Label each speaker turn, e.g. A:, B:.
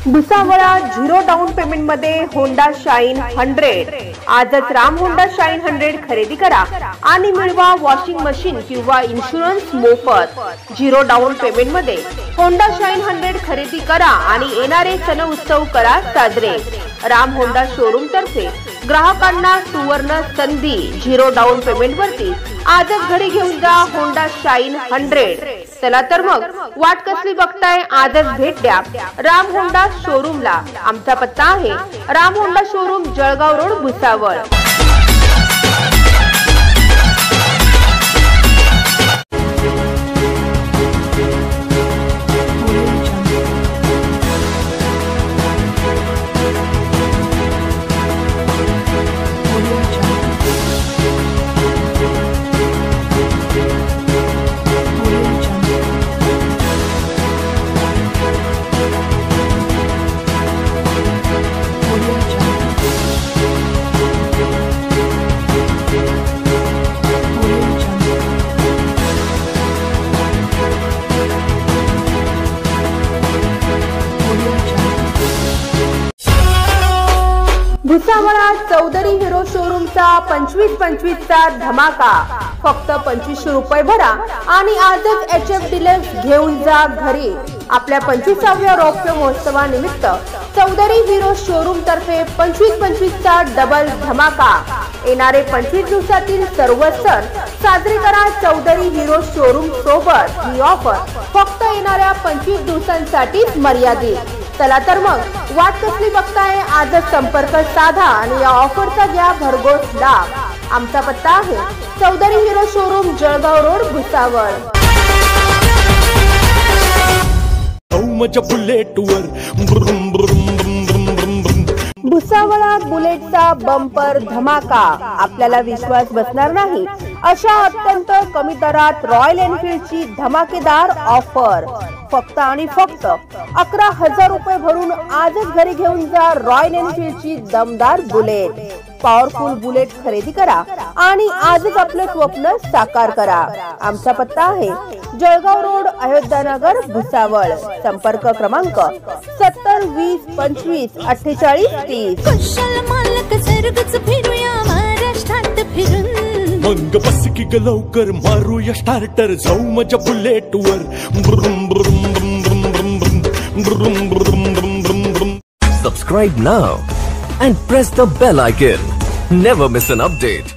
A: भुसावळा 0 down payment मध्ये Honda shine 100। आजच Ram Honda shine 100 खरेदी करा आणि मिळवा वॉशिंग मशीन किंवा इन्शुरन्स मोफत। 0 डाऊन पेमेंट मध्ये होंडा शाईन 100 खरेदी करा आणि येणारे सण उत्सव करा साजरे। राम होंडा शोरूम तर्फे ग्राहकांना सुवर्ण संधी। 0 डाऊन पेमेंट वरती आजच घरी घेऊन जा होंडा शाईन 100। चला तर मग वाट कसली बघताय, आजच भेट द्या राम होंडा शोरूमला। आमचा पत्ता आहे Ram Honda showroom, Jalgaon road, Bhusawal. भुसावळा चौधरी हिरो शोरूमचा 25-25 चा धमाका। फक्त 2500 रुपये भरा आणि आजच HF डिलक्स घेऊन जा घरी। आपल्या 25व्या रौप्य महोत्सवानिमित्त चौधरी हिरो शोरूम तर्फे 25-25 चा डबल धमाका। येणारे 25 दिवसातील सर्व सण साजरे करा चौधरी हिरो शोरूम सोबत। ही ऑफर फक्त येणाऱ्या 25 दिवसांसाठीच मर्यादित। चला तर मग वाट कसली बघताय, आजच संपर्क साधा आणि या ऑफरचा घ्या भरघोस लाभ। आमचा पत्ता आहे Chaudhari Hero showroom, Jalgaon road, Bhusawal. भुसावळात बुलेटचा बंपर धमाका। आपल्याला विश्वास बसणार नाही अशा अत्यंत कमी दरात रॉयल एनफील्डची धमाकेदार ऑफर। फक्त आणि फक्त 11,000 रुपये भरून आजच घरी घेऊन जा रॉयल एनफील्डची दमदार बुलेट। पॉवरफुल बुलेट खरेदी करा आणि आजच आपलं स्वप्न साकार करा। आमचा पत्ता आहे जळगाव रोड, अयोध्यानगर, भुसावळ। संपर्क क्रमांक 70 20 25 48 30।
B: कुशल मालक सर्गच फिरूया महाराष्ट्रात फिरून।
C: मंग बस की ग लवकर मारूया स्टार्टर, जाऊ माझ्या बुलेटवर।
D: Subscribe now and press the bell icon. Never miss an update.